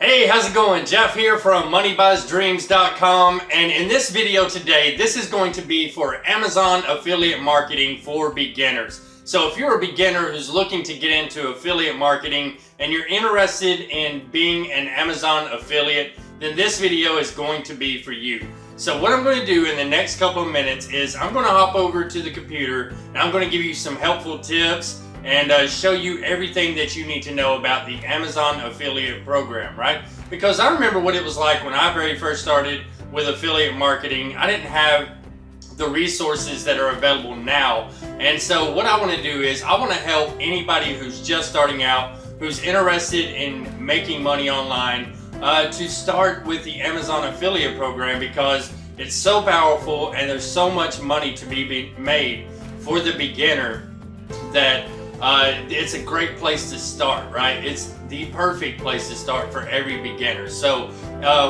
Hey, how's it going? Jeff here from MoneyBuysDreams.com, and in this video today, this is going to be for Amazon affiliate marketing for beginners. So if you're a beginner who's looking to get into affiliate marketing and you're interested in being an Amazon affiliate, then this video is going to be for you. So what I'm going to do in the next couple of minutes is I'm going to hop over to the computer and I'm going to give you some helpful tips and show you everything that you need to know about the Amazon affiliate program, right? Because I remember what it was like when I very first started with affiliate marketing. I didn't have the resources that are available now. And so what I want to do is I want to help anybody who's just starting out, who's interested in making money online, to start with the Amazon affiliate program because it's so powerful and there's so much money to be made for the beginner that it's a great place to start, right? It's the perfect place to start for every beginner. So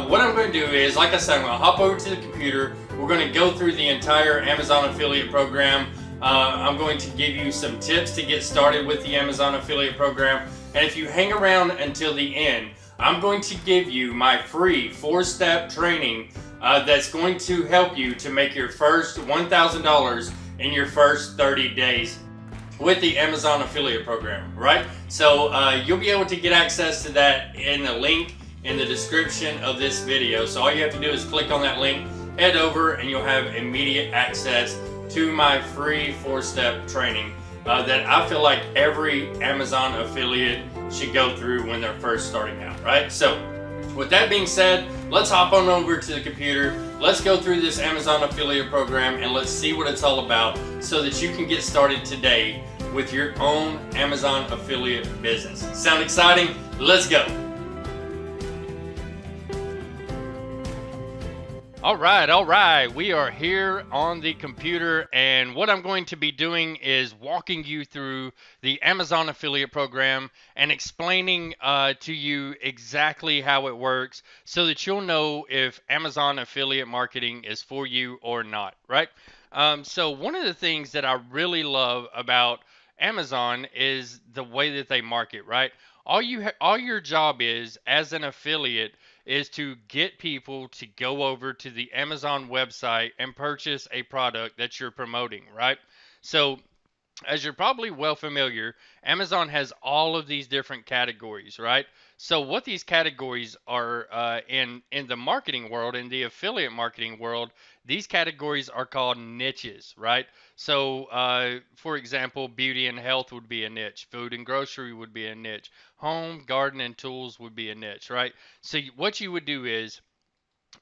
what I'm going to do is, like I said, I'm going to hop over to the computer. We're going to go through the entire Amazon affiliate program. I'm going to give you some tips to get started with the Amazon affiliate program. And if you hang around until the end, I'm going to give you my free 4-step training that's going to help you to make your first $1,000 in your first 30 days with the Amazon affiliate program, right? So you'll be able to get access to that in the link in the description of this video. So all you have to do is click on that link, head over, and you'll have immediate access to my free 4-step training that I feel like every Amazon affiliate should go through when they're first starting out, right? So with that being said, let's hop on over to the computer. Let's go through this Amazon affiliate program and let's see what it's all about so that you can get started today with your own Amazon affiliate business. Sound exciting? Let's go. All right. We are here on the computer, and what I'm going to be doing is walking you through the Amazon affiliate program and explaining to you exactly how it works so that you'll know if Amazon affiliate marketing is for you or not, right? So one of the things that I really love about Amazon is the way that they market, right? All your job is as an affiliate is to get people to go over to the Amazon website and purchase a product that you're promoting, right? So as you're probably well familiar, Amazon has all of these different categories, right? So what these categories are in the marketing world, in the affiliate marketing world, these categories are called niches, right? So, for example, beauty and health would be a niche, food and grocery would be a niche, home, garden, and tools would be a niche, right? So what you would do is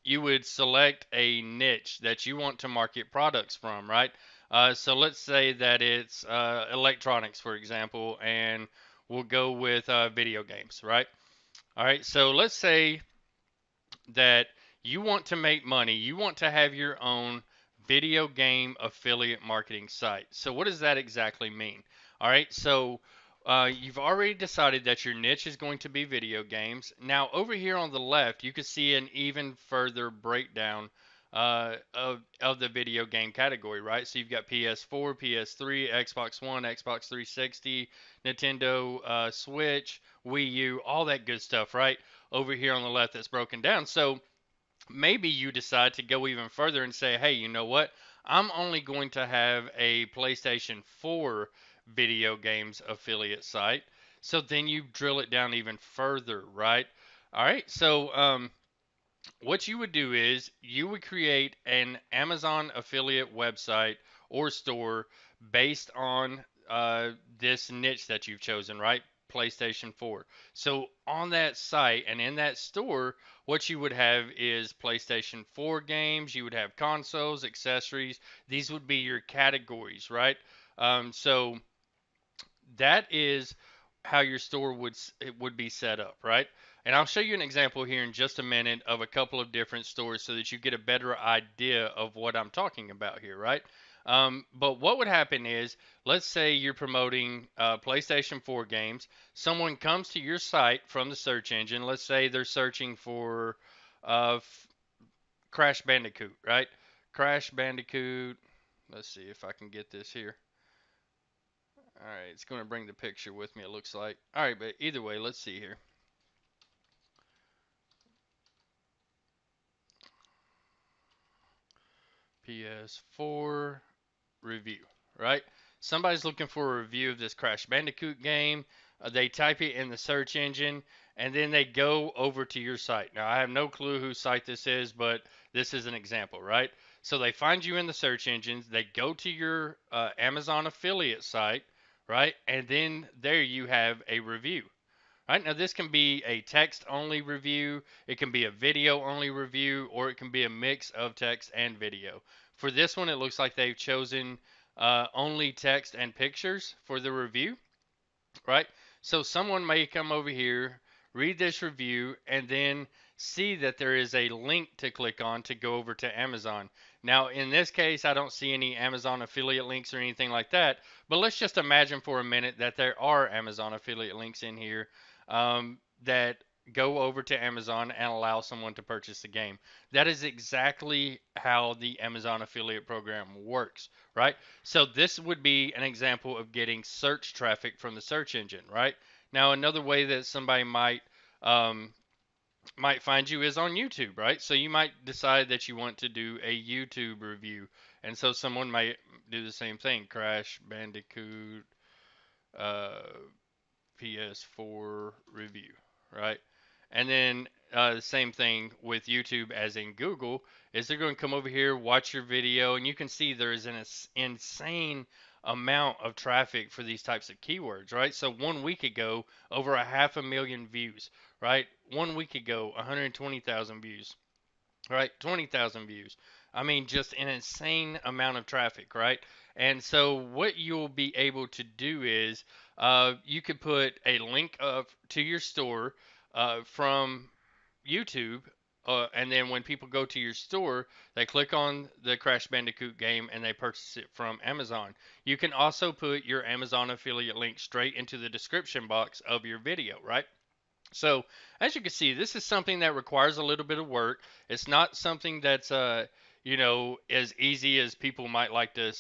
you would select a niche that you want to market products from, right? So let's say that it's electronics, for example, and we'll go with video games, right? All right, so let's say that you want to make money, you want to have your own video game affiliate marketing site. So, what does that exactly mean? All right, so you've already decided that your niche is going to be video games. Now, over here on the left, you can see an even further breakdown of the video game category, right? So you've got PS4, PS3, Xbox One, Xbox 360, Nintendo Switch, Wii U, all that good stuff, right? Over here on the left that's broken down. So maybe you decide to go even further and say, hey, you know what? I'm only going to have a PlayStation 4 video games affiliate site. So then you drill it down even further, right? All right. So what you would do is you would create an Amazon affiliate website or store based on this niche that you've chosen, right? PlayStation 4. So on that site and in that store, what you would have is PlayStation 4 games, you would have consoles, accessories. These would be your categories, right? So that is how your store it would be set up, right? And I'll show you an example here in just a minute of a couple of different stores so that you get a better idea of what I'm talking about here, right? But what would happen is, let's say you're promoting PlayStation 4 games. Someone comes to your site from the search engine. Let's say they're searching for uh, Crash Bandicoot, right? Crash Bandicoot. Let's see if I can get this here. All right, it's going to bring the picture with me, it looks like. All right, but either way, let's see here. PS4 review, right? Somebody's looking for a review of this Crash Bandicoot game. They type it in the search engine and then they go over to your site. Now, I have no clue whose site this is, but this is an example, right? So they find you in the search engines, they go to your Amazon affiliate site, right? And then there you have a review. Right now, this can be a text only review, it can be a video only review, or it can be a mix of text and video. For this one, it looks like they've chosen only text and pictures for the review, right? So someone may come over here, read this review, and then see that there is a link to click on to go over to Amazon. Now, in this case, I don't see any Amazon affiliate links or anything like that, but let's just imagine for a minute that there are Amazon affiliate links in here that go over to Amazon and allow someone to purchase the game. That is exactly how the Amazon affiliate program works, right? So this would be an example of getting search traffic from the search engine, right? Now another way that somebody um, might find you is on YouTube, right? So you might decide that you want to do a YouTube review, and so someone might do the same thing: Crash Bandicoot uh, PS4 review, right? And then the same thing with YouTube as in Google is they're going to come over here, watch your video, and you can see there is an insane amount of traffic for these types of keywords, right? So 1 week ago, over a 500,000 views, right? 1 week ago, 120,000 views, right? 20,000 views. I mean, just an insane amount of traffic, right? And so what you'll be able to do is you could put a link of to your store from YouTube, and then when people go to your store, they click on the Crash Bandicoot game and they purchase it from Amazon. You can also put your Amazon affiliate link straight into the description box of your video, right? So, as you can see, this is something that requires a little bit of work. It's not something that's as easy as people might like to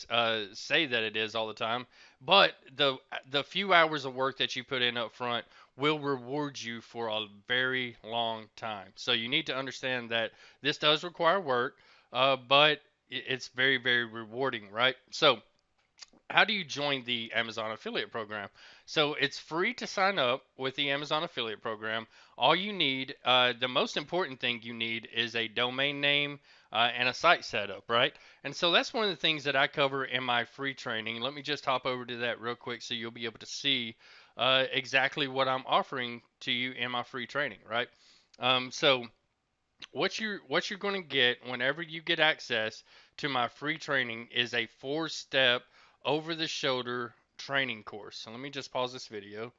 say that it is all the time. But the few hours of work that you put in up front will reward you for a very long time. So you need to understand that this does require work, but it's very, very rewarding, right? So how do you join the Amazon affiliate program? So it's free to sign up with the Amazon affiliate program. All you need, the most important thing you need is a domain name and a site setup, right? And so that's one of the things that I cover in my free training. Let me just hop over to that real quick so you'll be able to see exactly what I'm offering to you in my free training, right? So what you're going to get whenever you get access to my free training is a 4-step over the shoulder training course. So let me just pause this video.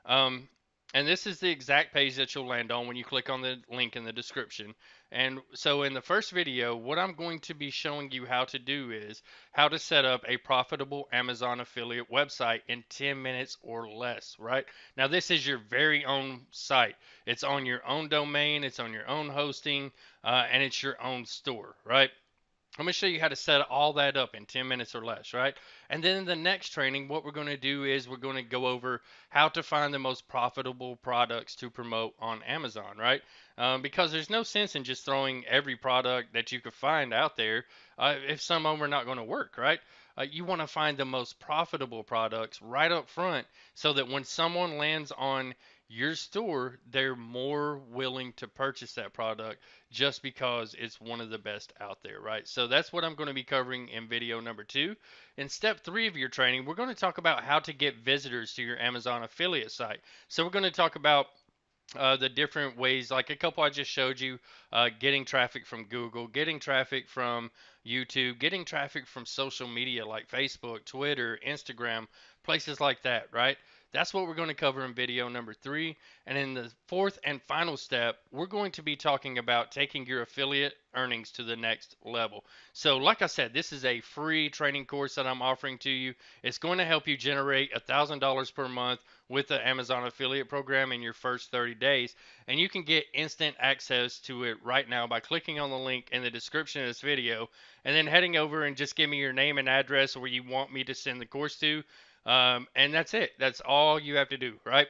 Um, and this is the exact page that you'll land on when you click on the link in the description. And so in the first video, what I'm going to be showing you how to do is how to set up a profitable Amazon affiliate website in 10 minutes or less, right? Now this is your very own site. It's on your own domain, it's on your own hosting, and it's your own store, right? I'm going to show you how to set all that up in 10 minutes or less, right? And then in the next training, what we're going to do is we're going to go over how to find the most profitable products to promote on Amazon, right? Because there's no sense in just throwing every product that you could find out there if some of them are not going to work, right? You want to find the most profitable products right up front so that when someone lands on your store, they're more willing to purchase that product just because it's one of the best out there, right? So that's what I'm going to be covering in video number 2. In step 3 of your training, we're going to talk about how to get visitors to your Amazon affiliate site. So we're going to talk about the different ways, like a couple I just showed you, getting traffic from Google, getting traffic from YouTube, getting traffic from social media like Facebook, Twitter, Instagram, places like that, right? That's what we're going to cover in video number 3. And in the 4th and final step, we're going to be talking about taking your affiliate earnings to the next level. So, like I said, this is a free training course that I'm offering to you. It's going to help you generate $1,000 per month with the Amazon affiliate program in your first 30 days. And you can get instant access to it right now by clicking on the link in the description of this video and then heading over and just give me your name and address where you want me to send the course to. And that's it. That's all you have to do, right?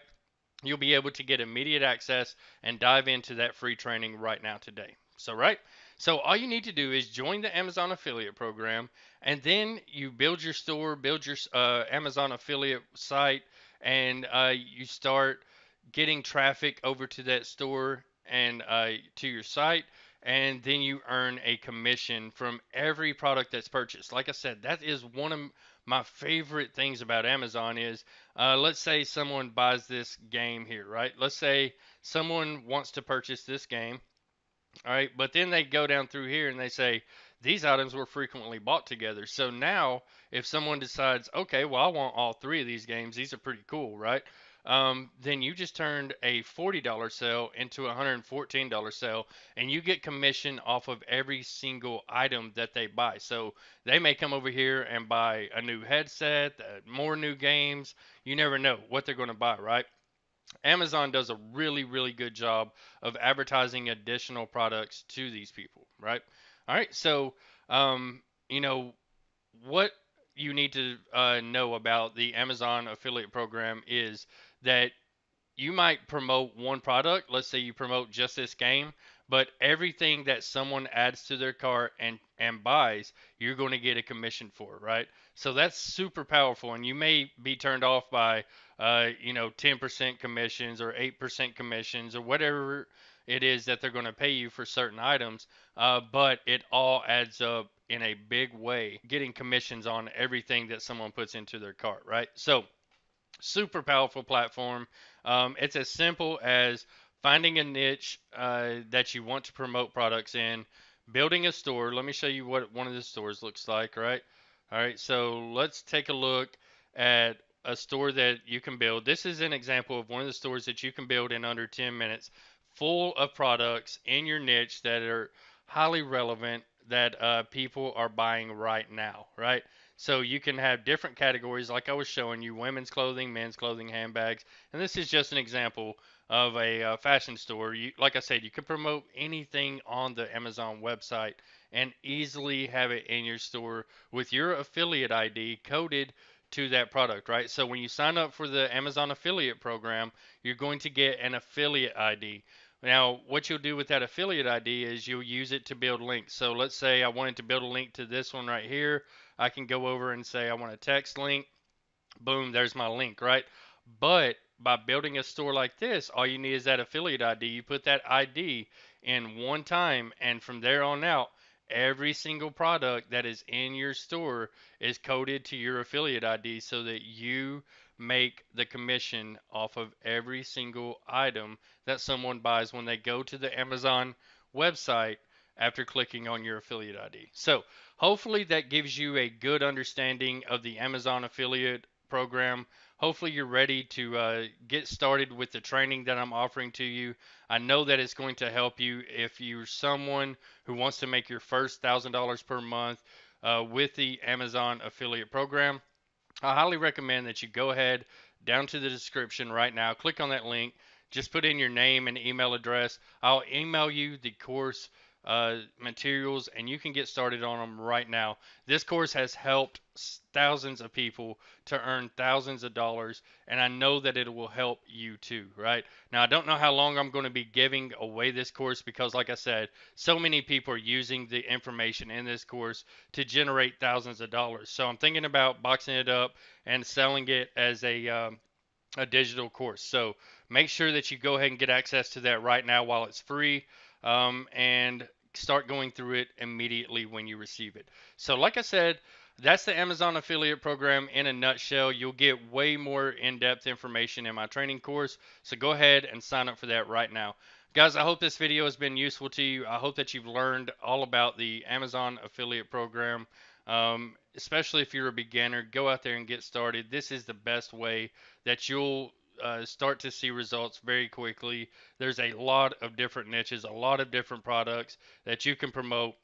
You'll be able to get immediate access and dive into that free training right now today. So, right? So all you need to do is join the Amazon affiliate program, and then you build your store, build your Amazon affiliate site, and you start getting traffic over to that store and to your site, and then you earn a commission from every product that's purchased. Like I said, that is one of my favorite things about Amazon is, let's say someone buys this game here, right? Let's say someone wants to purchase this game. All right, but then they go down through here and they say these items were frequently bought together. So now, if someone decides, okay, well, I want all three of these games, these are pretty cool, right? Then you just turned a $40 sale into a $114 sale, and you get commission off of every single item that they buy. So they may come over here and buy a new headset, more new games. You never know what they're going to buy, right? Amazon does a really, really good job of advertising additional products to these people, right? All right, so you know what you need to know about the Amazon affiliate program is that you might promote one product. Let's say you promote just this game, but everything that someone adds to their cart and buys, you're going to get a commission for, right? So that's super powerful, and you may be turned off by 10% commissions or 8% commissions or whatever it is that they're going to pay you for certain items, but it all adds up in a big way, getting commissions on everything that someone puts into their cart, right? So super powerful platform. It's as simple as finding a niche that you want to promote products in, building a store. Let me show you what one of the stores looks like, right? All right, so let's take a look at a store that you can build. This is an example of one of the stores that you can build in under 10 minutes, full of products in your niche that are highly relevant that people are buying right now, right? So you can have different categories, like I was showing you: women's clothing, men's clothing, handbags. And this is just an example of a fashion store. Like I said, you can promote anything on the Amazon website and easily have it in your store with your affiliate ID coded to that product, right? So when you sign up for the Amazon affiliate program, you're going to get an affiliate ID. Now, what you'll do with that affiliate ID is you'll use it to build links. So let's say I wanted to build a link to this one right here. I can go over and say I want a text link. Boom, there's my link, right? But by building a store like this, all you need is that affiliate ID. You put that ID in one time, and from there on out, every single product that is in your store is coded to your affiliate ID so that you make the commission off of every single item that someone buys when they go to the Amazon website after clicking on your affiliate ID. So, hopefully, that gives you a good understanding of the Amazon affiliate program. Hopefully, you're ready to get started with the training that I'm offering to you. I know that it's going to help you if you're someone who wants to make your first $1,000 per month with the Amazon affiliate program. I highly recommend that you go ahead down to the description right now, click on that link, just put in your name and email address. I'll email you the course materials, and you can get started on them right now. This course has helped thousands of people to earn thousands of dollars, and I know that it will help you too, right? Now, I don't know how long I'm going to be giving away this course because, like I said, so many people are using the information in this course to generate thousands of dollars. So I'm thinking about boxing it up and selling it as a digital course. So make sure that you go ahead and get access to that right now while it's free, and start going through it immediately when you receive it. So, like I said, that's the Amazon affiliate program in a nutshell. You'll get way more in depth information in my training course. So, go ahead and sign up for that right now. Guys, I hope this video has been useful to you. I hope that you've learned all about the Amazon affiliate program. Especially if you're a beginner, go out there and get started. This is the best way that you'll start to see results very quickly. There's a lot of different niches, a lot of different products that you can promote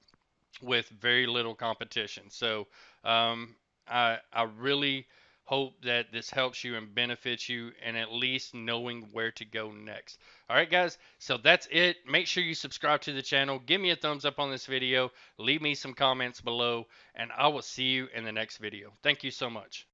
with very little competition. So I really hope that this helps you and benefits you, and at least knowing where to go next. All right, guys, so that's it. Make sure you subscribe to the channel. Give me a thumbs up on this video. Leave me some comments below, and I will see you in the next video. Thank you so much.